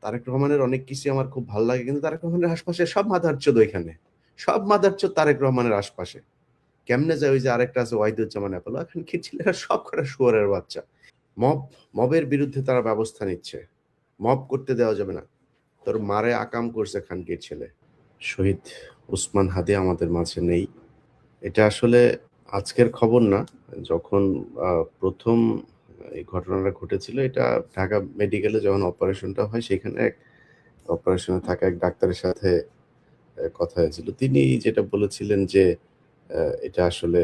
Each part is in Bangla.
তারেক রহমানের অনেক কিছু আমার খুব ভালো লাগে, কিন্তু তারেক রহমানের আশপাশে সব মাদারচোদ ওইখানে। সব মাদারচোদ তারেক রহমানের আশপাশে। কেমনে যায় ওই যে আরেকটা আছে ওয়াহিদুজ্জামান অ্যাপোলো, এখন কি ছেলেরা সব কটা শুয়োরের বাচ্চা। মব মবের বিরুদ্ধে তারা ব্যবস্থা নিচ্ছে। মব করতে দেওয়া যাবে না। তোর মারে আকাম করছে খানকির ছেলে। শহীদ উসমান হাদি আমাদের মাঝে নেই। এটা আসলে আজকের খবর না। যখন প্রথম এই ঘটনাটা ঘটেছিল, এটা ঢাকা মেডিকেলে যখন অপারেশনটা হয়, সেখানে এক অপারেশনে থাকা এক ডাক্তারের সাথে কথা হয়েছিল। তিনি যেটা বলেছিলেন যে এটা আসলে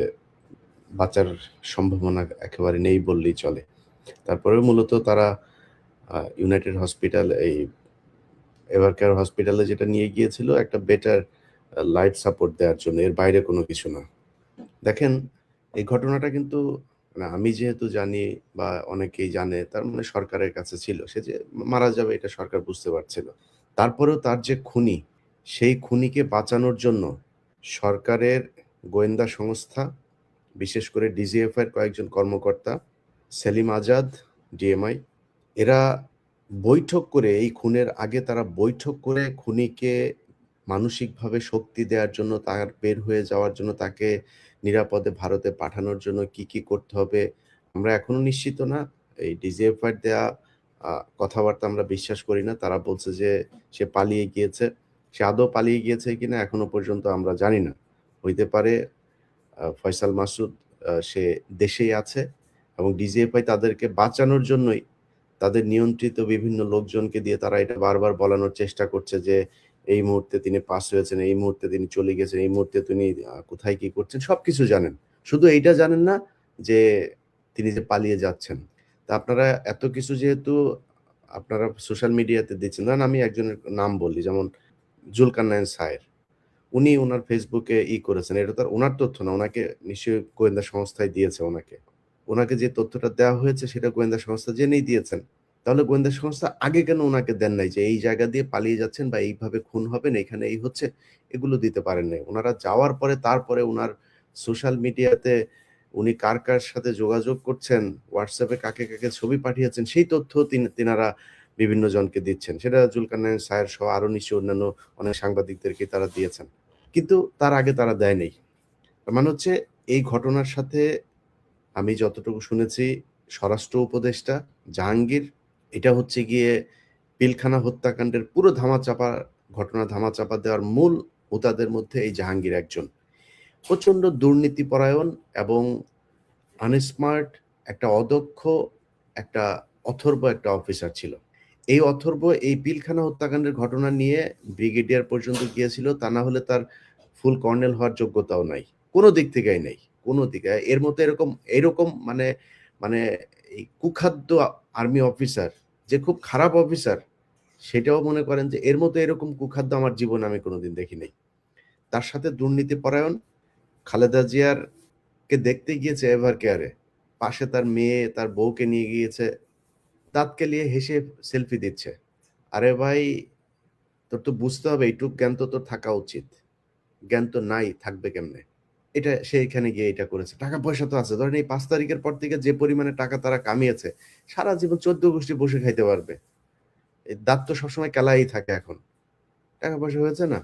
বাঁচার সম্ভাবনা একেবারে নেই বললেই চলে। তারপরে মূলত তারা ইউনাইটেড হসপিটাল, এই এভারকেয়ার হসপিটালে যেটা নিয়ে গিয়েছিল একটা বেটার লাইফ সাপোর্ট দেওয়ার জন্য, এর বাইরে কোনো কিছু না। দেখেন, এই ঘটনাটা কিন্তু মানে আমি যেহেতু জানি বা অনেকেই জানে, তার মানে সরকারের কাছে ছিল। সে যে মারা যাবে এটা সরকার বুঝতে পারছিল। তারপরেও তার যে খুনি, সেই খুনিকে বাঁচানোর জন্য সরকারের গোয়েন্দা সংস্থা, বিশেষ করে ডিজিএফআই এর কয়েকজন কর্মকর্তা, সেলিম আজাদ, ডিএমআই, এরা বৈঠক করে, এই খুনের আগে তারা বৈঠক করে খুনিকে মানসিকভাবে শক্তি দেওয়ার জন্য, তার বের হয়ে যাওয়ার জন্য, তাকে নিরাপদে ভারতে পাঠানোর জন্য কি কি করতে হবে আমরা এখনো নিশ্চিত না। এই ডিজিএফআই দেয়া কথাবার্তা আমরা বিশ্বাস করি না। তারা বলছে যে সে পালিয়ে গিয়েছে। সে আদৌ পালিয়ে গিয়েছে কিনা এখনো পর্যন্ত আমরা জানি না। হইতে পারে ফয়সাল মাসুদ সে দেশেই আছে এবং ডিজিএফআই তাদেরকে বাঁচানোর জন্যই তাদের নিয়ন্ত্রিত বিভিন্ন লোকজনকে দিয়ে তারা এটা বারবার বলানোর চেষ্টা করছে যে এই মুহূর্তে তিনি পাস হয়েছেন, এই মুহূর্তে তিনি চলে গেছেন, এই মুহূর্তে তিনি কোথায় কি করছেন সবকিছু জানেন। শুধু এইটা জানেন না যে তিনি যে পালিয়ে যাচ্ছেন। তা আপনারা এত কিছু যেহেতু আপনারা সোশ্যাল মিডিয়াতে দিচ্ছেন, ধরেন আমি একজনের নাম বলি, যেমন জুলকারনাইন সায়ের। উনি ওনার ফেসবুকে করেছেন, এটা তো আর ওনার তথ্য না, ওনাকে নিশ্চয়ই গোয়েন্দা সংস্থায় দিয়েছে। ওনাকে যে তথ্যটা দেওয়া হয়েছে সেটা গোয়েন্দা সংস্থা জেনেই দিয়েছেন। তাহলে গোয়েন্দা সংস্থা আগে কেন ওনাকে দেন নাই যে এই জায়গা দিয়ে পালিয়ে যাচ্ছেন বা এইভাবে খুন হবেন, এখানে এই হচ্ছে, এগুলো দিতে পারেন নাই। ওনারা যাওয়ার পরে তারপরে ওনার সোশ্যাল মিডিয়াতে উনি কার কার সাথে যোগাযোগ করছেন, হোয়াটসঅ্যাপে কাকে কাকে ছবি পাঠিয়েছেন, সেই তথ্য তিনারা বিভিন্ন জনকে দিচ্ছেন। সেটা জুলকারনাইন সায়ের সহ আরো নিশ্চয়ই অন্যান্য অনেক সাংবাদিকদেরকে তারা দিয়েছেন, কিন্তু তার আগে তারা দেয় নাই। মানে হচ্ছে এই ঘটনার সাথে আমি যতটুকু শুনেছি, স্বরাষ্ট্র উপদেষ্টা জাহাঙ্গীর, এটা হচ্ছে গিয়ে পিলখানা হত্যাকাণ্ডের পুরো ঘটনা ধামাচাপা দেওয়ার মূল হোতাদের মধ্যে এই জাহাঙ্গীর একজন। প্রচন্ড দুর্নীতিপরায়ণ এবং আনস্মার্ট, একটা অদক্ষ, একটা অথর্ব একটা অফিসার ছিল। এই অথর্ব এই পিলখানা হত্যাকাণ্ডের ঘটনা নিয়ে ব্রিগেডিয়ার পর্যন্ত গিয়েছিল, তা না হলে তার ফুল কর্নেল হওয়ার যোগ্যতাও নাই, কোনো দিক থেকেই নাই, কোনো দিকে। এর মতো এরকম এরকম মানে মানে এই কুখাদ্য আর্মি অফিসার, যে খুব খারাপ অফিসার, সেটাও মনে করেন যে এর মতো এরকম কুখাদ্য আমার জীবনে আমি কোনোদিন দেখি নাই। তার সাথে দুর্নীতি পরায়ণ, খালেদা জিয়ার কে দেখতে গিয়েছে এভার কেয়ারে, পাশে তার মেয়ে তার বউকে নিয়ে গিয়েছে, দাঁত কেলিয়ে হেসে সেলফি দিচ্ছে। আরে ভাই, তোর তো বুঝতে হবে, এইটুক জ্ঞান তো তোর থাকা উচিত। জ্ঞান তো নাই, থাকবে কেমনে? এটা সে এখানে গিয়ে এটা করেছে। টাকা পয়সা তো আছে, ধরেন এই 5 তারিখের পর থেকে যে পরিমাণে টাকা তারা কামিয়েছে, সারা জীবন 14 গোষ্ঠী বসে খাইতে পারবে। এই দাঁত তো সবসময় কেলাই থাকে। এখন টাকা পয়সা হয়েছে না,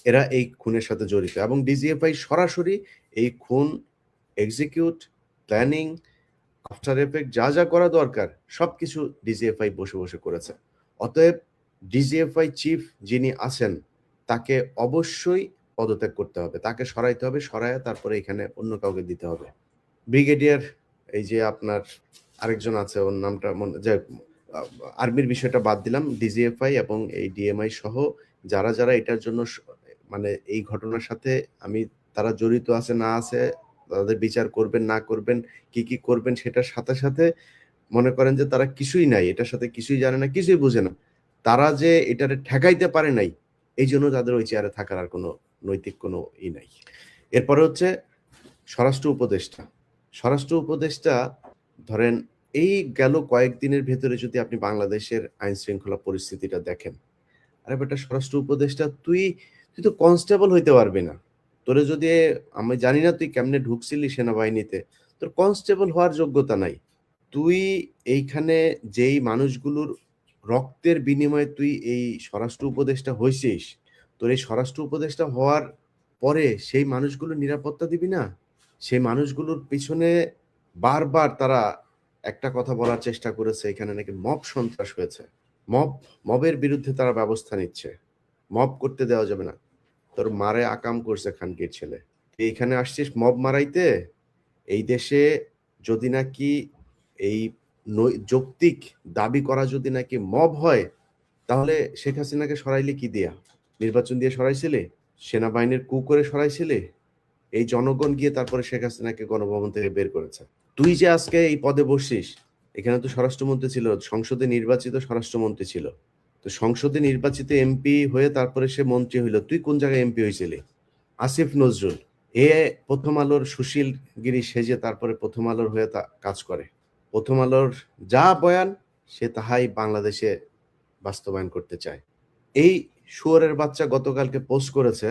এরা এই খুনের সাথে জড়িত এবং ডিজিএফআই সরাসরি এই খুন এক্সিকিউট, প্ল্যানিং, আফটার এফেক্ট যা যা করা দরকার সবকিছু ডিজিএফআই বসে বসে করেছে। অতএব ডিজিএফআই চিফ যিনি আছেন, তাকে অবশ্যই পদত্যাগ করতে হবে, তাকে সরাইতে হবে, সরাইয়া তারপরে এখানে অন্য কাউকে দিতে হবে। ব্রিগেডিয়ার, এই যে আপনার আরেকজন আছে, ওর নামটা মনে যে, আর্মির বিষয়টা বাদ দিলাম, ডিজিএফআই এবং এই ডিএমআই সহ যারা যারা এটার জন্য মানে এই ঘটনার সাথে আমি, তারা জড়িত আছে না আছে, তাদের বিচার করবেন না করবেন, কি কি করবেন, সেটার সাথে সাথে মনে করেন যে তারা কিছুই নাই, এটার সাথে কিছুই জানে না, কিছুই বুঝে না। তারা যে এটারে ঠেকাইতে পারে নাই, এই জন্য তাদের ওই চেয়ারে থাকার আর কোনো নৈতিক কোনো নাই। এরপরে হচ্ছে স্বরাষ্ট্র উপদেষ্টা। স্বরাষ্ট্র উপদেষ্টা, ধরেন এই গেল কয়েকদিনের ভেতরে যদি আপনি বাংলাদেশের আইন শৃঙ্খলা পরিস্থিতিটা দেখেন, আরে বেটা স্বরাষ্ট্র উপদেষ্টা, তুই তুই তো কনস্টেবল হইতে পারবি না। তোরে যদি, আমি জানি না তুই কেমনে ঢুকছিলি সেনাবাহিনীতে, তোর কনস্টেবল হওয়ার যোগ্যতা নাই। তুই এইখানে যেই মানুষগুলোর রক্তের বিনিময়ে তুই এই স্বরাষ্ট্র উপদেষ্টা হইছিস, তোর এই স্বরাষ্ট্র উপদেষ্টা হওয়ার পরে সেই মানুষগুলো নিরাপত্তা দিবি না? সেই মানুষগুলোর পিছনে বারবার তারা একটা কথা বলার চেষ্টা করেছে, এখানে নাকি মব সন্ত্রাস হয়েছে, মবের বিরুদ্ধে তারা ব্যবস্থা নিচ্ছে, মব করতে দেওয়া যাবে না। তোর মারে আকাম করছে খানকির ছেলে, তুই এখানে আসছিস মব মারাইতে। এই দেশে যদি নাকি এই যৌক্তিক দাবি করা যদি নাকি মব হয়, তাহলে শেখ হাসিনাকে সরাইলি কি দিয়া? নির্বাচন দিয়ে সরাইছিলে? সেনাবাহিনীর কু করে সরাইছিলে? এই জনগণ গিয়ে তারপরে শেখ হাসিনাকে গণভবন থেকে বের করেছে। তুই যে আজকে এই পদে বসছিস, এখানে তো স্বরাষ্ট্রমন্ত্রী ছিল, সংসদে নির্বাচিত স্বরাষ্ট্রমন্ত্রী ছিল, তো সংসদে নির্বাচিত এমপি হয়ে তারপরে সে মন্ত্রী হইলো। তুই কোন জায়গায় এমপি হয়েছিলি? আসিফ নজরুল এ প্রথম আলোর সুশীলগিরি সেজে তারপরে প্রথম আলোর হয়ে কাজ করে। প্রথম আলোর যা বয়ান সে তাহাই বাংলাদেশে বাস্তবায়ন করতে চায়। এই শুয়োরের বাচ্চা গতকালকে পোস্ট করেছে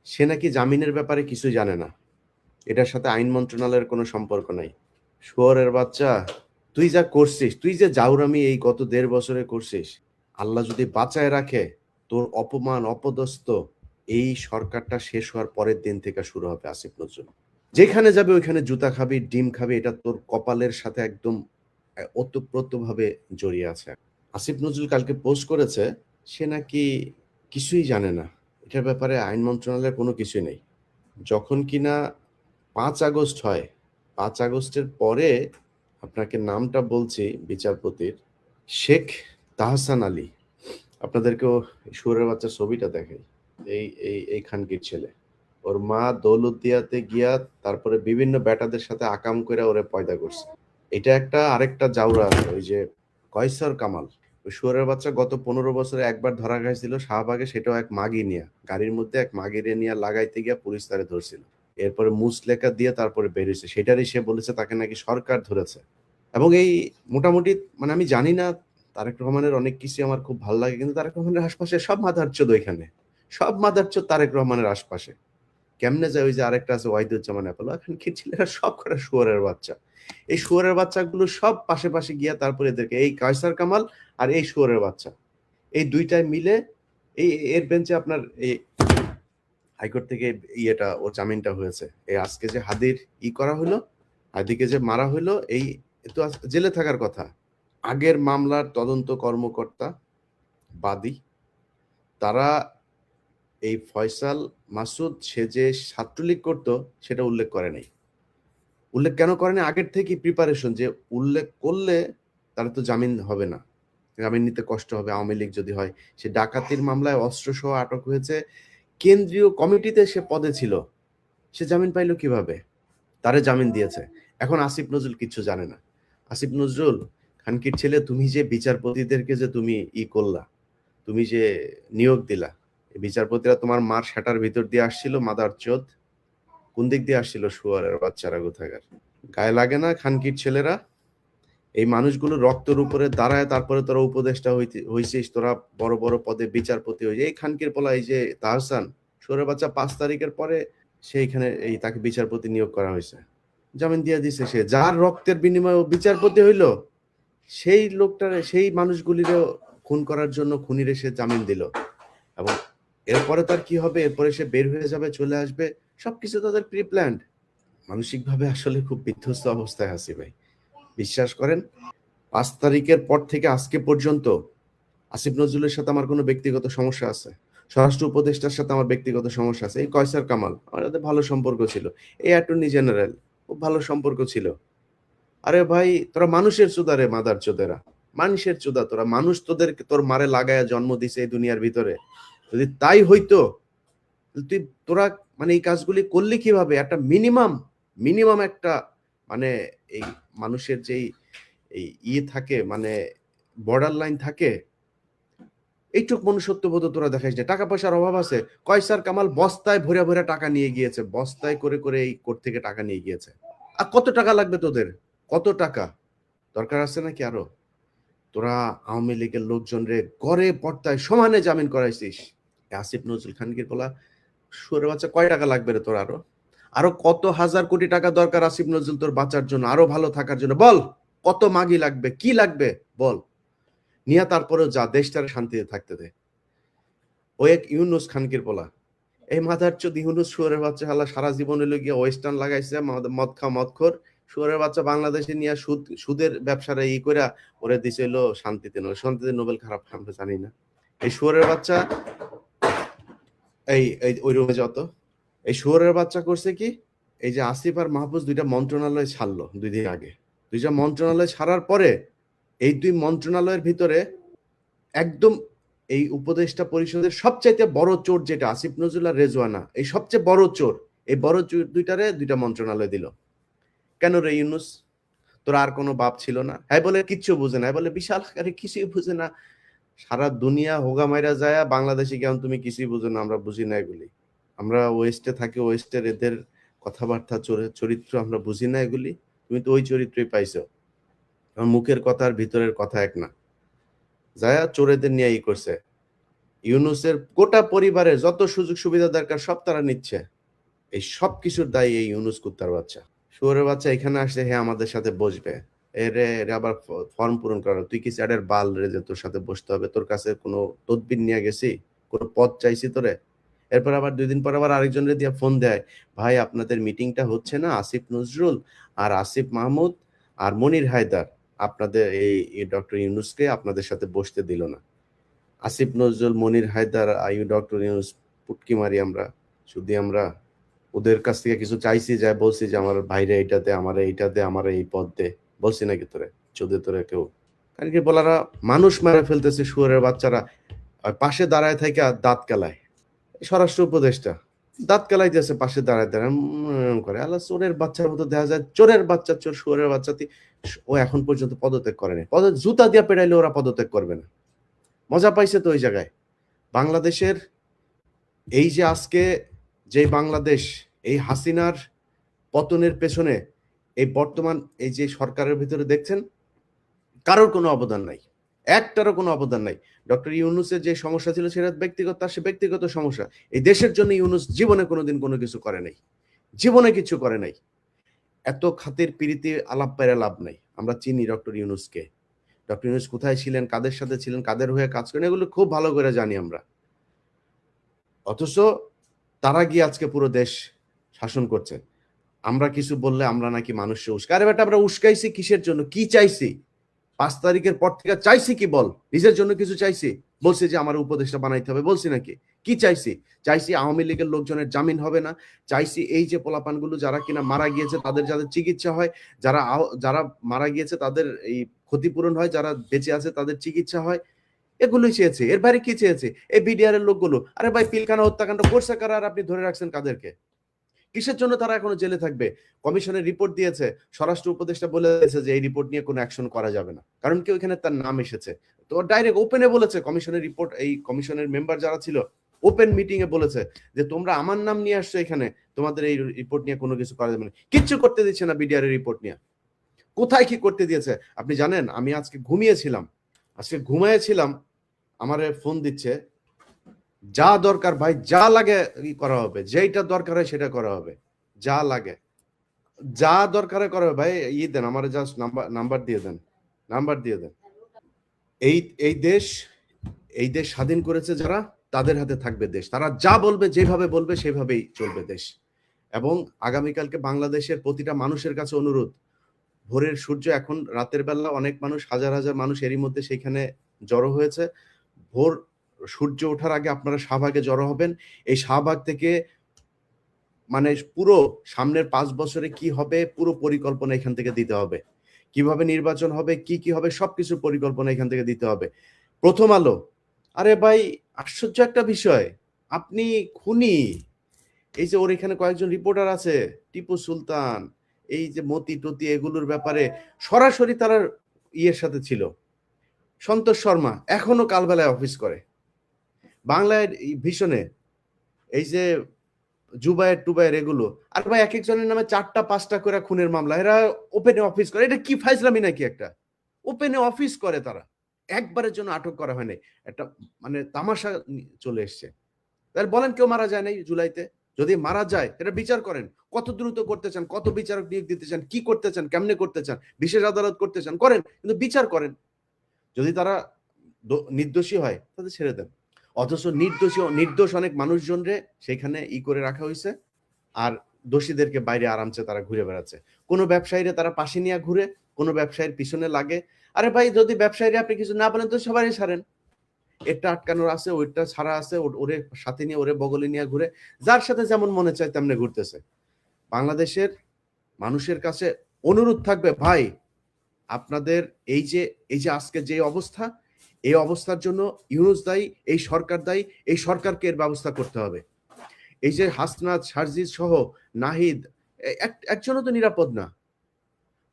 সে নাকি জামিনের ব্যাপারে কিছু জানে না, এটার সাথে আইন মন্ত্রণালয়ের কোনো সম্পর্ক নাই। শুয়োরের বাচ্চা, তুই যা করছিস, তুই যে জাউরামি এই গত 1.5 বছরে করছিস, আল্লাহ যদি বাঁচায় রাখে, তোর অপমান অপদস্থ এই সরকারটা শেষ হওয়ার পরের দিন থেকে শুরু হবে। আসিফ নজরুল যেখানে যাবে ওইখানে জুতা খাবি, ডিম খাবি, এটা তোর কপালের সাথে একদম ওতপ্রোতভাবে জড়িয়ে আছে। আসিফ নজরুল কালকে পোস্ট করেছে সে নাকি কিছুই জানে না, এটার ব্যাপারে আইন মন্ত্রণালয়ের কোনো কিছুই নেই। যখন কিনা 5 আগস্ট হয়, 5 আগস্টের পরে আপনাকে নামটা বলছি বিচারপতির, শেখ তাহসান আলী, আপনাদেরকেও শুয়োরের বাচ্চার ছবিটা দেখাই। এই এই এই খানকির ছেলে, ওর মা দৌলতদিয়াতে গিয়া তারপরে বিভিন্ন বেটাদের সাথে আকাম করে ওরে পয়দা করছে। এটা একটা আরেকটা জাউরা আছে, ওই যে কয়সর কামাল, ওই শুয়োরের বাচ্চা গত 15 বছরে একবার ধরা খাইছিল শাহবাগে, সেটাও এক মাগি নিয়ে, গাড়ির মধ্যে এক মাগিরে নিয়ে লাগাইতে গিয়া পুলিশ তারে ধরছিল, এরপরে মুসলেখা দিয়ে তারপরে বেরিয়েছে, সেটারই সে বলেছে তাকে নাকি সরকার ধরেছে। এবং এই মোটামুটি মানে আমি জানি না, তারেক রহমানের অনেক কিছু আমার খুব ভালো লাগে, কিন্তু তারেক রহমানের আশপাশে সব মাদারচোদ, ওইখানে সব মাদারচোদ তারেক রহমানের আশপাশে। কেমনে যায়? ওই যে আরেকটা আছে ওয়াহিদুজ্জামান অ্যাপেলো, এখন কি ছেলেরা সব কটা শুয়োরের বাচ্চা। এই শুয়োরের বাচ্চাগুলো সব পাশে পাশে গিয়া তারপরে এদেরকে, এই কায়সার কামাল আর এই শুয়োরের বাচ্চা, এই দুইটায় মিলে এই এর বেঞ্চে আপনার এই হাইকোর্ট থেকে ইয়েটা ও জামিনটা হয়েছে। এই আজকে যে হাদির করা হলো, হাদিকে যে মারা হলো, এই তো জেলে থাকার কথা। আগের মামলার তদন্ত কর্মকর্তা বাদী তারা এই ফয়সাল মাসুদ সে যে ছাত্রলীগ করতো সেটা উল্লেখ করে নাই। উল্লেখ কেন করে নাই? আগের থেকে প্রিপারেশন, যে উল্লেখ করলে তার তো জামিন হবে না, জামিন নিতে কষ্ট হবে আওয়ামী লীগ যদি হয়। সে ডাকাতির মামলায় অস্ত্র সহ আটক হয়েছে, কেন্দ্রীয় কমিটিতে সে পদে ছিল, সে জামিন পাইলো কিভাবে? তারে জামিন দিয়েছে। এখন আসিফ নজরুল কিচ্ছু জানে না। আসিফ নজরুল খানকির ছেলে, তুমি যে বিচারপতিদেরকে যে তুমি করলা, তুমি যে নিয়োগ দিলা, এই বিচারপতিরা তোমার মার শাটার ভিতর দিয়ে আসছিল মাদার চোদ? কোন দিক দিয়ে আসছিল শুয়ারের বাচ্চারা কোথাকার? গায়ে লাগে না খানকির ছেলেরা? এই মানুষগুলো রক্তের উপরে দাঁড়ায় তারপরে তোরা উপদেষ্টা হইছিস, তোরা বড় বড় পদে বিচারপতি হয়েছে। এই খানকির পোলা, এই যে তাহসান, শুয়ারের বাচ্চা 5 তারিখের পরে সেইখানে এই তাকে বিচারপতি নিয়োগ করা হয়েছে, জামিন দিয়ে দিছে। সে যার রক্তের বিনিময়ে বিচারপতি হইলো, সেই লোকটারে, সেই মানুষগুলিরও খুন করার জন্য খুনিরে সে জামিন দিল। এবং এরপরে তার কি হবে? এরপরে সে বের হয়ে যাবে, চলে আসবে, সবকিছু তাদের প্রি প্ল্যান্ড। মানসিকভাবে আসলে খুব বিধ্বস্ত অবস্থায় আছি ভাই। বিশ্বাস করেন, 5 তারিখের পর থেকে আজকে পর্যন্ত আসিফ নজরুলের সাথে আমার কোনো ব্যক্তিগত সমস্যা আছে, স্বরাষ্ট্র উপদেষ্টার সাথে আমার ব্যক্তিগত সমস্যা আছে, এই কয়সার কামাল আমার সাথে ভালো সম্পর্ক ছিল, এই অ্যাটর্নি জেনারেল খুব ভালো সম্পর্ক ছিল। আরে ভাই, তোরা মানুষের চোদা রে, মাদার চোদেরা, মানুষের চোদা তোরা। মানুষ তোর মারে লাগায়া জন্ম দিছে এই দুনিয়ার ভিতরে। যদি তাই হইতো, তুই তোরা মানে এই কাজগুলি করলি কিভাবে? একটা মিনিমাম মিনিমাম একটা মানে এই মানুষের যেই এই থাকে, মানে বর্ডার লাইন থাকে, এইটুক মনুষ্যত্ববোধ তোরা দেখাইস না। টাকা পয়সার অভাব আছে, কয়সার কামাল বস্তায় ভরে ভরে টাকা নিয়ে গিয়েছে, বস্তায় করে করে এই কোর্ট থেকে টাকা নিয়ে গিয়েছে। আর কত টাকা লাগবে তোদের? কত টাকা দরকার আছে নাকি আরো? তোরা আওয়ামী লীগের লোকজন রে গড়ে পর্দায় সমানে জামিন করাইছিস। আসিফ নজরুল খানকির বলা শুয়োরের বাচ্চা, কয় টাকা লাগবে রে তোর? আরো আরো কত হাজার কোটি টাকা দরকার আসিফ নজরুল তোর বাঁচার জন্য, আরো ভালো থাকার জন্য? বল, কত মাগি লাগবে, কি লাগবে বল। নিয়ে তারপরেও যা দেশটার শান্তিতে থাকতে দে। ও এক ইউনুস খানকির পোলা, এই মাদারচোদ ইউনুস শুয়োরের বাচ্চা হালা সারা জীবন হইলো গিয়ে ওয়েস্টার্ন লাগাইছে, মদ খা মদখোর শুয়োরের বাচ্চা বাংলাদেশে নিয়ে সুদের ব্যবসাটা কইরা ওরে দিছে হইলো শান্তিতে, শান্তিতে নোবেল খারাপ আমরা জানি না। এই শুয়োরের বাচ্চা এই ওই রুমে যত এই শুয়োরের বাচ্চা করছে কি, এই যে আসিফ আর মাহফুজ দুইটা মন্ত্রণালয় ছাড়লো 2 দিন আগে। দুইটা মন্ত্রণালয় ছাড়ার পরে এই 2 মন্ত্রণালয়ের ভিতরে একদম এই উপদেষ্টা পরিষদের সবচাইতে বড় চোর যেটা আসিফ নজরুল আর রেজওয়ানা, এই সবচেয়ে বড় চোর, এই বড় চোর দুইটা মন্ত্রণালয় দিল। কেন রে ইউনুস, তোর আর কোনো বাপ ছিল না? হ্যাঁ বলে কিচ্ছু বুঝে না, বলে বিশাল আকারে কিছুই বুঝে না, সারা দুনিয়া হোগা মাইরা যায়, বাংলাদেশে কেমন তুমি কিছুই বুঝো না, আমরা বুঝি না এগুলি, আমরা ওয়েস্টে থাকি, ওয়েস্টের এদের কথাবার্তা চরিত্র আমরা বুঝি না এগুলি, তুমি তো ওই চরিত্রই পাইছো, আমার মুখের কথা আর ভিতরের কথা এক না। যায়া চোরেদের নিয়ে করছে, ইউনুসের গোটা পরিবারের যত সুযোগ সুবিধা দরকার সব তারা নিচ্ছে। এই সব কিছুর দায়ী এই ইউনুস কুত্তার বাচ্চা, শুয়োরের বাচ্চা এখানে আসলে হ্যাঁ আমাদের সাথে বসবে, এরে আবার ফর্ম পূরণ করা, তুই কি স্যারের বাল রে যে তোর সাথে বসতে হবে? তোর কাছে কোনো তদবির নিয়ে গেছি, কোনো পদ চাইছি তোরে? এরপর আবার 2 দিন পর আবার আরেকজনের দিয়ে ফোন দেয়, ভাই আপনাদের মিটিংটা হচ্ছে না, আসিফ নজরুল আর আসিফ মাহমুদ আর মনির হায়দার আপনাদের এই ডক্টর ইউনুসকে আপনাদের সাথে বসতে দিল না। আসিফ নজরুল, মনির হায়দার, ডক্টর ইউনুস পুটকি মারি আমরা, শুধু আমরা ওদের কাছ থেকে কিছু চাইছি, যায় বলছি যে আমার ভাইরে এইটা দে, আমার এইটা দে, আমার এই পদ দে, বলছি নাকি তোরে? চোদে তোরে কেউ? কারণ কি বলারা মানুষ মারা ফেলতেছে শুয়োরের বাচ্চারা, পাশে দাঁড়ায় থেকে দাঁত কেলায়, স্বরাষ্ট্র উপদেষ্টা দাঁত কেলাইতেছে পাশে দাঁড়ায় দাঁড়ায় করে, আল্লাহ চোরের বাচ্চার মতো দেখা যায়, চোরের বাচ্চা চোর, শুয়োরের বাচ্চা। ও এখন পর্যন্ত পদত্যাগ করেনি, জুতা দিয়ে পেড়াইলে ওরা পদত্যাগ করবে না, মজা পাইছে তো ওই জায়গায়। বাংলাদেশের এই যে আজকে যে বাংলাদেশ, এই হাসিনার পতনের পেছনে এই বর্তমান এই যে সরকারের ভিতরে দেখছেন কারোর কোনো অবদান নাই, একটারও কোনো অবদান নাই। ডক্টর ইউনুসের যে সমস্যা ছিল সেটা ব্যক্তিগত, তার সে ব্যক্তিগত সমস্যা। এই দেশের জন্য ইউনুস জীবনে কোনোদিন কোনো কিছু করে নাই, জীবনে কিছু করে নাই। এত খাতির প্রীতি আলাপ পেরে লাভ নাই। আমরা চিনি ডক্টর ইউনুসকে, ডক্টর ইউনুস কোথায় ছিলেন, কাদের সাথে ছিলেন, কাদের হয়ে কাজ করেন, এগুলো খুব ভালো করে জানি আমরা। অথচ তারা গিয়ে আজকে পুরো দেশ শাসন করছে। আমরা কিছু বললে আমরা নাকি মানুষকে উস্কাই। আরে বেটা, আমরা উস্কাইছি কিসের জন্য? কি চাইছি? 5 তারিখের পর থেকে চাইছি কি বল? নিজের জন্য কিছু চাইছি? বলছি যে আমার উপদেষ্টা বানাইতে হবে, বলছি নাকি? কি চাইছি? চাইছি আওয়ামী লীগের লোকজনের জামিন হবে না, চাইছি এই যে পোলাপানগুলো যারা কিনা মারা গিয়েছে তাদের যাদের চিকিৎসা হয়, যারা মারা গিয়েছে তাদের এই ক্ষতিপূরণ হয়, যারা বেঁচে আছে তাদের চিকিৎসা হয়, এগুলোই চেয়েছে। এর বাইরে কি চেয়েছে? এই বিডিআর এর লোকগুলো, আরে ভাই পিলখানা হত্যাকাণ্ড করছে কারা আর আপনি ধরে রাখছেন কাদেরকে? কিসের জন্য তারা এখনো জেলে থাকবে? কমিশনের রিপোর্ট দিয়েছে, স্বরাষ্ট্র উপদেষ্টা বলে দিয়েছে যে এই রিপোর্ট নিয়ে কোনো অ্যাকশন করা যাবে না, কারণ কি ওইখানে তার নাম এসেছে। তো ডাইরেক্ট ওপেনে বলেছে, কমিশনের রিপোর্ট, এই কমিশনের মেম্বার যারা ছিল ওপেন মিটিং এ বলেছে যে তোমরা আমার নাম নিয়ে আসছো এখানে, তোমাদের এই রিপোর্ট নিয়ে কোনো কিছু করা যাবে না। কিচ্ছু করতে দিচ্ছে না বিডিআর এর রিপোর্ট নিয়ে। কোথায় কি করতে দিয়েছে আপনি জানেন? আমি আজকে ঘুমিয়েছিলাম, আমার ফোন দিচ্ছে, যা দরকার ভাই, যা লাগে করা হবে, যেটা দরকার হয় সেটা করা হবে, যা লাগে যা দরকার হয় করা হবে। ভাই দেন আমার, জাস্ট নাম্বার দিয়ে দেন, নাম্বার দিয়ে দেন। এই এই দেশ স্বাধীন করেছে যারা, তাদের হাতে থাকবে দেশ, তারা যা বলবে, যেভাবে বলবে সেভাবেই চলবে দেশ। এবং আগামীকালকে বাংলাদেশের প্রতিটা মানুষের কাছে অনুরোধ, ভোরের সূর্য এখন রাতের বেলা, অনেক মানুষ, হাজার হাজার মানুষ এরই মধ্যে সেখানে জড়ো হয়েছে। ভোর সূর্য ওঠার আগে আপনারা শাহবাগে জড়ো হবেন। এই শাহবাগ থেকে মানে পুরো সামনের 5 বছরে কি হবে পুরো পরিকল্পনা এখান থেকে দিতে হবে, কিভাবে নির্বাচন হবে, কি হবে, সবকিছু পরিকল্পনা এখান থেকে দিতে হবে। প্রথম আলো, আরে ভাই আশ্চর্য একটা বিষয়, আপনি খুনি, এই যে ওর এখানে কয়েকজন রিপোর্টার আছে, টিপু সুলতান, এই যে মতি টতি, এগুলোর ব্যাপারে সরাসরি তারা ইয়ের সাথে ছিল। সন্তোষ শর্মা এখনো কালবেলায় অফিস করে বাংলায় ভীষণে, এই যে জুবায়ের টুবায়ের এগুলো। আর ভাই এক একজনের নামে 4টা 5টা করে খুনের মামলা, এরা ওপেনে অফিস করে। এটা কি ফাইজলামি নাকি? একটা ওপেনে অফিস করে তারা, একবারের জন্য আটক করা হয়নি, একটা মানে তামাশা চলে এসছে। তাহলে বলেন কেউ মারা যায় নাই জুলাইতে? যদি মারা যায় এটা বিচার করেন, কত দ্রুত করতে চান, কত বিচারক নিয়োগ দিতে চান, কি করতে চান, কেমনে করতে চান, বিশেষ আদালত করতে চান, করেন, কিন্তু বিচার করেন। যদি তারা নির্দোষী হয় তাদের ছেড়ে দেন। অথচ নির্দোষ অনেক মানুষজনরে সেখানে করে রাখা হয়েছে, আর দোষীদেরকে বাইরে আরামসে তারা ঘুরে বেড়াচ্ছে। কোনো ব্যবসায়ীরা তারা পাশে নিয়ে ঘুরে, কোনো ব্যবসায়ীর পিছনে লাগে। আরে ভাই, যদি ব্যবসায়ীরা আপনি কিছু না বলেন তো সবারই ছাড়েন, এটা আটকানোর আছে, ওইটা ছাড়া আছে, ওরে সাথে নিয়ে ওরে বগলে নিয়ে ঘুরে, যার সাথে যেমন মনে চায় তেমনি ঘুরতেছে। বাংলাদেশের মানুষের কাছে অনুরোধ থাকবে, ভাই আপনাদের এই যে আজকে যে অবস্থা, এই অবস্থার জন্য ইউনূস দায়ী, এই সরকার দায়ী, এই সরকারকে এর ব্যবস্থা করতে হবে। এই যে হাসনাত, সারজিদ সহ নাহিদ, একজনও তো নিরাপদ না।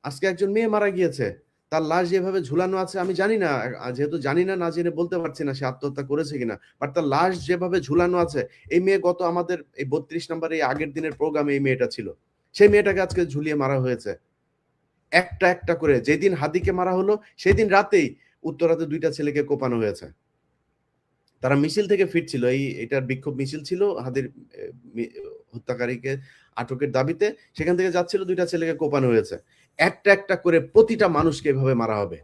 আজকে একজন মেয়ে মারা গিয়েছে, তার লাশ যেভাবে ঝুলানো আছে, আমি জানি না, যেহেতু জানি না, না জেনে বলতে পারছি না সে আত্মহত্যা করেছে কিনা, বাট তার লাশ যেভাবে ঝুলানো আছে, এই মেয়ে গত আমাদের এই 32 নম্বর এই আগের দিনের প্রোগ্রামে এই মেয়েটা ছিল, সেই মেয়েটাকে আজকে ঝুলিয়ে মারা হয়েছে একটা একটা করে। যেদিন হাদিকে মারা হলো সেই দিন রাতেই উত্তরাতে 2টা ছেলেকে কোপানো হয়েছে। তারা মিছিল থেকে ফিরছিল, এটার বিক্ষোভ মিছিল ছিল হাদির হত্যাকারীকে আটকের দাবিতে, সেখান থেকে যাচ্ছিল, 2টা ছেলেকে কোপানো হয়েছে। একটা একটা করে প্রতিটা মানুষকে এভাবে মারা হবে।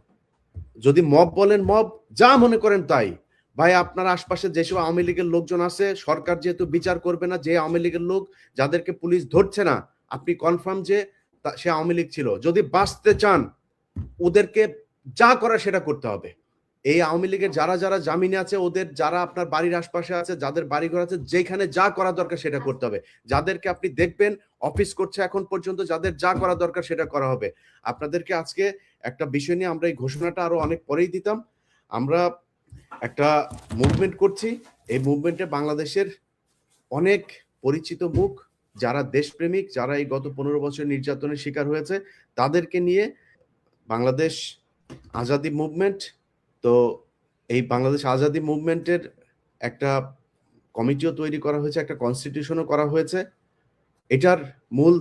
যদি মব বলেন মব, যা মনে করেন তাই। ভাই আপনার আশপাশে যেসব আওয়ামী লীগের লোকজন আছে, সরকার যেহেতু বিচার করবে না, যে আওয়ামী লীগের লোক যাদেরকে পুলিশ ধরছে না, আপনি কনফার্ম যে সে আওয়ামী লীগ ছিল, যদি বাঁচতে চান ওদেরকে যা করা সেটা করতে হবে। এই আওয়ামী লীগের যারা যারা জামিনে আছে, ওদের যারা আপনার বাড়ির আশপাশে আছে, যাদের বাড়িঘর আছে, যেখানে যা করা দরকার সেটা করতে হবে। যাদেরকে আপনি দেখবেন অফিস করছে এখন পর্যন্ত, যাদের যা করা দরকার সেটা করা হবে। আপনাদেরকে আজকে একটা বিষয় নিয়ে আমরা এই ঘোষণাটা আরো অনেক পরেই দিতাম। আমরা একটা মুভমেন্ট করছি, এই মুভমেন্টে বাংলাদেশের অনেক পরিচিত মুখ, যারা দেশপ্রেমিক, যারা এই গত 15 বছর নির্যাতনের শিকার হয়েছে, তাদেরকে নিয়ে বাংলাদেশ আজাদি মুভমেন্ট। তো এই বাংলাদেশ আজাদি মুভমেন্টের একটা কমিটিও তৈরি করা হয়েছে, একটা কনস্টিটিউশনও করা হয়েছে। এটার মূল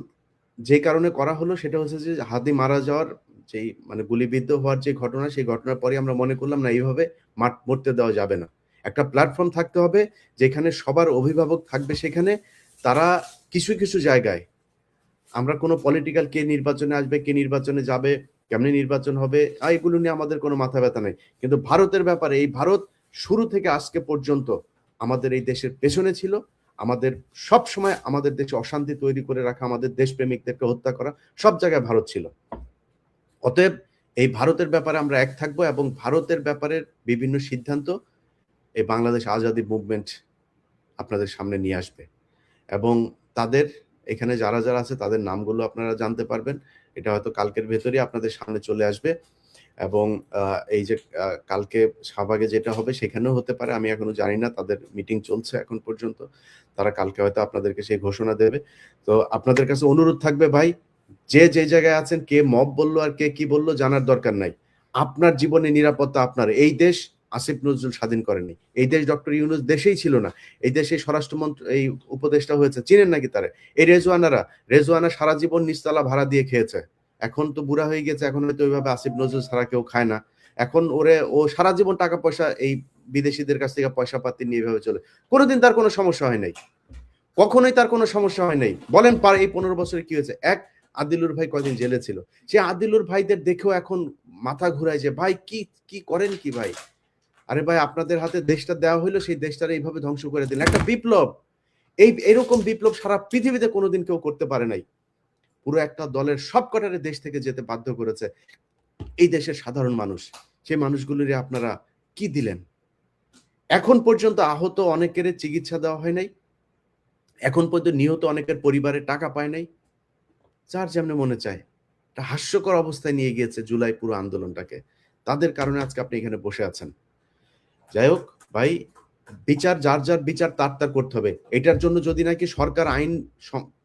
যে কারণে করা হলো সেটা হচ্ছে যে হাদি মারা যাওয়ার যেই গুলিবিদ্ধ হওয়ার যে ঘটনা, সেই ঘটনার পরে আমরা মনে করলাম না, এইভাবে মরতে দেওয়া যাবে না। একটা প্ল্যাটফর্ম থাকতে হবে যেখানে সবার অভিভাবক থাকবে, সেখানে তারা কিছু কিছু জায়গায় আমরা কোনো পলিটিক্যাল, কে নির্বাচনে আসবে, কে নির্বাচনে যাবে, কেমনি নির্বাচন হবে, এগুলো নিয়ে আমাদের কোনো মাথা ব্যথা নেই। কিন্তু ভারতের ব্যাপারে, এই ভারত শুরু থেকে আজকে পর্যন্ত আমাদের এই দেশের পেছনে ছিল। আমাদের সব সময় আমাদের দেশে অশান্তি তৈরি করে রাখা, আমাদের দেশপ্রেমিকদেরকে হত্যা করা, সব জায়গায় ভারত ছিল। অতএব এই ভারতের ব্যাপারে আমরা এক থাকবো, এবং ভারতের ব্যাপারে বিভিন্ন সিদ্ধান্ত এই বাংলাদেশ আজাদি মুভমেন্ট আপনাদের সামনে নিয়ে আসবে। এবং তাদের এখানে যারা যারা আছে তাদের নামগুলো আপনারা জানতে পারবেন। এটা হয়তো কালকের ভেতরেই আপনাদের সামনে চলে আসবে। এবং এই যে কালকে শাহবাগে যেটা হবে সেখানেও হতে পারে, আমি এখনো জানি না, তাদের মিটিং চলছে এখন পর্যন্ত। তারা কালকে হয়তো আপনাদেরকে সেই ঘোষণা দেবে। তো আপনাদের কাছে অনুরোধ থাকবে, ভাই যে যে জায়গায় আছেন, কে মব বললো আর কে কি বললো জানার দরকার নাই। আপনার জীবনে নিরাপত্তা আপনার। এই দেশ আসিফ নজরুল স্বাধীন করেনি, এই দেশ ডক্টর ইউনূস দেশেই ছিল না, এই দেশে স্বরাষ্ট্রমন্ত্রী এই উপদেষ্টা হয়েছে, চিনেন নাকি তারা? এই রেজওয়ানা সারা জীবন নিচতলা ভাড়া দিয়ে খেয়েছে, এখন তো বুড়া হয়ে গেছে, এখন হয়তো ওইভাবে আসিফ নজরুল ছাড়া কেউ খায় না। এখন ও সারা জীবন টাকা পয়সা এই বিদেশিদের কাছ থেকে পয়সা পাতি নিয়ে এভাবে চলে, কোনোদিন তার কোনো সমস্যা হয় নাই, কখনোই তার কোনো সমস্যা হয় নাই। বলেন এই 15 বছরে কি হয়েছে? আদিলুর ভাই কয়দিন জেলে ছিল, সে আদিলুর ভাইদের দেখেও এখন মাথা ঘুরায় যে ভাই কি কি করেন কি ভাই? আরে ভাই, আপনাদের হাতে দেশটা দেওয়া হইলো, সেই দেশটারে এইভাবে ধ্বংস করে দিলেন। একটা বিপ্লব, এরকম বিপ্লব সারা পৃথিবীতে কোনোদিন কেউ করতে পারে নাই। পুরো একটা দলের সব কটারে দেশ থেকে যেতে বাধ্য করেছে এই দেশের সাধারণ মানুষ। সেই মানুষগুলোরে আপনারা কি দিলেন? এখন পর্যন্ত আহত অনেকের চিকিৎসা দেওয়া হয় নাই, এখন পর্যন্ত নিহত অনেকের পরিবারের টাকা পায় নাই। যার যেমন মনে চায় একটা হাস্যকর অবস্থায় নিয়ে গিয়েছে জুলাই পুরো আন্দোলনটাকে। তাদের কারণে আজকে আপনি এখানে বসে আছেন। যাই হোক ভাই, বিচার যার যার বিচার তার করতে হবে। এটার জন্য যদি নাকি সরকার আইন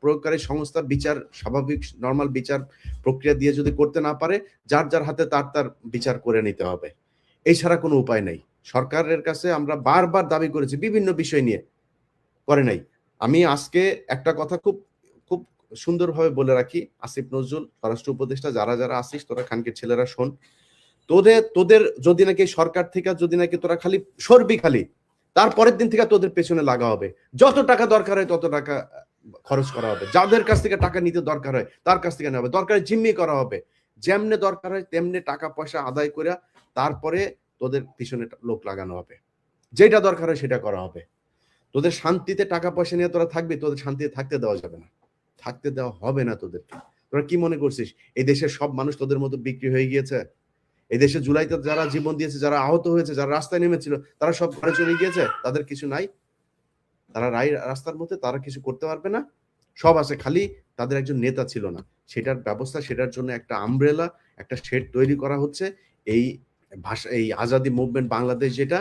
প্রয়োগকারী সংস্থা বিচার, স্বাভাবিক নর্মাল বিচার প্রক্রিয়া দিয়ে যদি করতে না পারে, যার যার হাতে তার বিচার করে নিতে হবে। এছাড়া কোনো উপায় নাই। সরকারের কাছে আমরা বারবার দাবি করেছি বিভিন্ন বিষয় নিয়ে, করে নাই। আমি আজকে একটা কথা খুব খুব সুন্দরভাবে বলে রাখি, আসিফ নজরুল, স্বরাষ্ট্র উপদেষ্টা, যারা যারা আসিস তোরা খানকির ছেলেরা শোন, তোদের যদি নাকি সরকার থেকে যদি নাকি তোরা খালি সরবি, খালি তারপরের দিন থেকে তোদের পেছনে লাগা হবে। যত টাকা দরকার হয় তত টাকা খরচ করা হবে, যাদের কাছ থেকে টাকা নিতে দরকার হয় তার কাছ থেকে নেওয়া হবে, দরকারে জিম্মি করা হবে, যেমনে দরকার হয় তেমনি টাকা পয়সা আদায় করে তারপরে তোদের পিছনে লোক লাগানো হবে, যেটা দরকার হয় সেটা করা হবে। তোদের শান্তিতে টাকা পয়সা নিয়ে তোরা থাকবি, তোদের শান্তিতে থাকতে দেওয়া যাবে না, থাকতে দেওয়া হবে না তোদেরকে। তোরা কি মনে করছিস এই দেশের সব মানুষ তোদের মতো বিক্রি হয়ে গিয়েছে? এই দেশে জুলাইতে যারা জীবন দিয়েছে, যারা আহত হয়েছে, যারা রাস্তায় নেমেছিল, তারা সব ঘরে চলে গিয়েছে? তাদের কিছু নাই? তারা রাস্তার মধ্যে তারা কিছু করতে পারবে না? সব আছে, খালি তাদের একজন নেতা ছিল না, সেটার ব্যবস্থা, সেটার জন্য একটা আমব্রেলা, একটা শেড তৈরি করা হচ্ছে। এই ভাষা, এই আজাদি মুভমেন্ট বাংলাদেশ যেটা,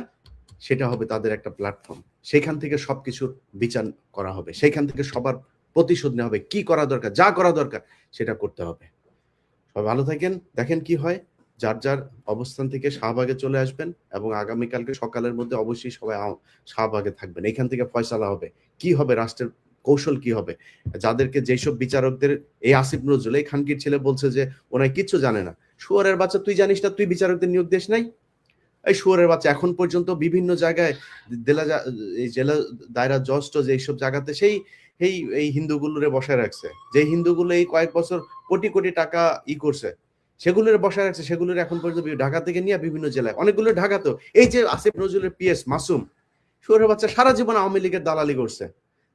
সেটা হবে তাদের একটা প্ল্যাটফর্ম। সেখান থেকে সবকিছুর বিচার করা হবে, সেখান থেকে সবার প্রতিশোধ নেওয়া হবে। কি করা দরকার, যা করা দরকার সেটা করতে হবে। সবাই ভালো থাকেন, দেখেন কি হয়। যার যার অবস্থান থেকে শাহবাগে চলে আসবেন এবং আগামীকালকে সকালের মধ্যে অবশ্যই সবাই শাহবাগে থাকবেন। এখান থেকে ফয়সালা হবে, কি হবে, রাষ্ট্রের কৌশল কি হবে। যাদেরকে যেসব বিচারকদের, এই আসিফ নজরুল, এই খানকির ছেলে বলছে যে ওনায় কিচ্ছু জানে না। শুয়োরের বাচ্চা, তুই জানিস না? তুই বিচারকদের নিয়োগ দিস নাই? এই শুয়োরের বাচ্চা, এখন পর্যন্ত বিভিন্ন জায়গায় জেলা দায়রা জজ টজ এইসব জায়গাতে সেই এই হিন্দুগুলোরে বসায় রাখছে, যে হিন্দুগুলো এই কয়েক বছর কোটি কোটি টাকা করছে, সেগুলোর বসায় রাখছে। সেগুলোর এখন পর্যন্ত ঢাকা থেকে নিয়ে বিভিন্ন জেলায়, অনেকগুলো ঢাকা, তো এই যে আসিফ নজরুলের পিএস মাসুম, শুয়োরের বাচ্চা সারা জীবন আওয়ামী লীগের দালালি করছে,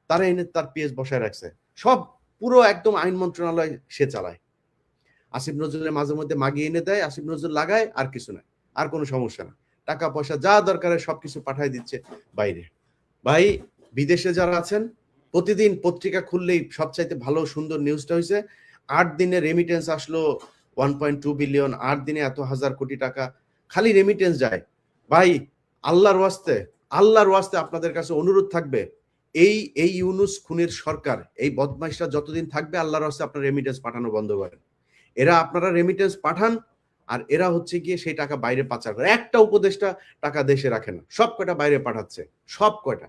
তারা এনে তার পিএস বসায় রাখছে। সব পুরো একদম আইন মন্ত্রণালয় সে চালায়। আসিফ নজরুলের মাঝে মধ্যে মাগিয়ে এনে দেয়, আসিফ নজরুল লাগায়, আর কিছু না, আর কোনো সমস্যা না। টাকা পয়সা যা দরকার সবকিছু পাঠায় দিচ্ছে বাইরে। ভাই, বিদেশে যারা আছেন, প্রতিদিন পত্রিকা খুললেই সবচাইতে ভালো সুন্দর নিউজটা হয়েছে 8 দিনে রেমিটেন্স আসলো 1.2 বিলিয়ন, 8 দিনে এত হাজার কোটি টাকা খালি রেমিটেন্স যায়। ভাই, আল্লাহর ওয়াস্তে, আল্লাহর ওয়াস্তে আপনাদের কাছে অনুরোধ থাকবে, এই ইউনুস খুনের সরকার, এই বদমাইশরা যতদিন থাকবে, আল্লাহর ওয়াস্তে আপনারা রেমিটেন্স পাঠানো বন্ধ করেন। এরা, আপনারা রেমিটেন্স পাঠান, আর এরা হচ্ছে গিয়ে সেই টাকা বাইরে পাচার করে। একটা উপদেষ্টা টাকা দেশে রাখে না, সব কয়টা বাইরে পাঠাচ্ছে, সব কয়টা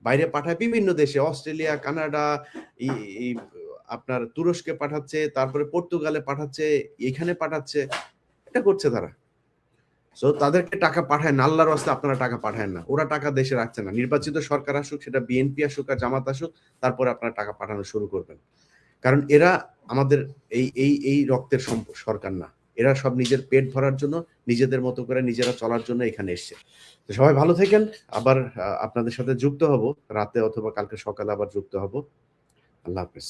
বাইরে পাঠায় বিভিন্ন দেশে, অস্ট্রেলিয়া, কানাডা, আপনার তুরস্কে পাঠাচ্ছে, তারপরে পর্তুগালে পাঠাচ্ছে, এখানে পাঠাচ্ছে, এটা করছে তারা। সো তাদেরকে টাকা পাঠায় না, আল্লাহর রাস্তায় আপনারা টাকা পাঠায় না, ওরা টাকা দেশে রাখছে না। নির্বাচিত সরকার আসুক, সেটা বিএনপি আসুক আর জামাত আসুক, তারপরে আপনারা টাকা পাঠানো শুরু করবেন। কারণ এরা আমাদের এই রক্তের সরকার না, এরা সব নিজের পেট ভরার জন্য, নিজেদের মতো করে নিজেরা চলার জন্য এখানে এসছে। তো সবাই ভালো থাকেন, আবার আপনাদের সাথে যুক্ত হব রাতে অথবা কালকে সকালে আবার যুক্ত হব। আল্লাহ হাফেজ।